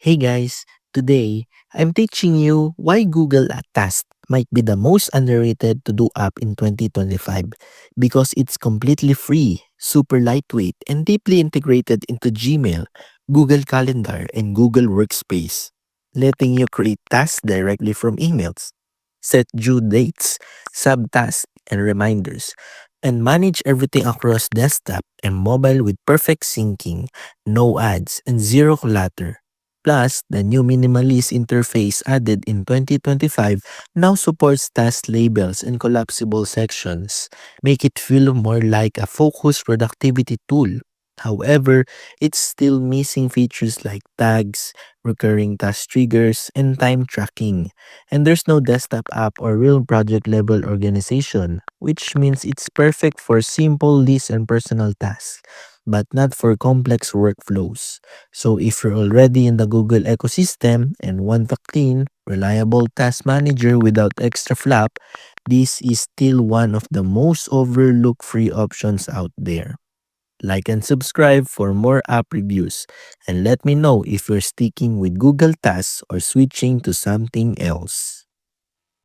Hey guys, today I'm teaching you why Google Task might be the most underrated to-do app in 2025 because it's completely free, super lightweight, and deeply integrated into Gmail, Google Calendar, and Google Workspace, letting you create tasks directly from emails, set due dates, subtasks, and reminders, and manage everything across desktop and mobile with perfect syncing, no ads, and zero clutter. Plus, the new minimalist interface added in 2025 now supports task labels and collapsible sections, make it feel more like a focused productivity tool. However, it's still missing features like tags, recurring task triggers, and time tracking. And there's no desktop app or real project level organization, which means it's perfect for simple lists and personal tasks, but not for complex workflows. So if you're already in the Google ecosystem and want a clean, reliable task manager without extra flap, this is still one of the most overlooked free options out there. Like and subscribe for more app reviews, and let me know if you're sticking with Google Tasks or switching to something else.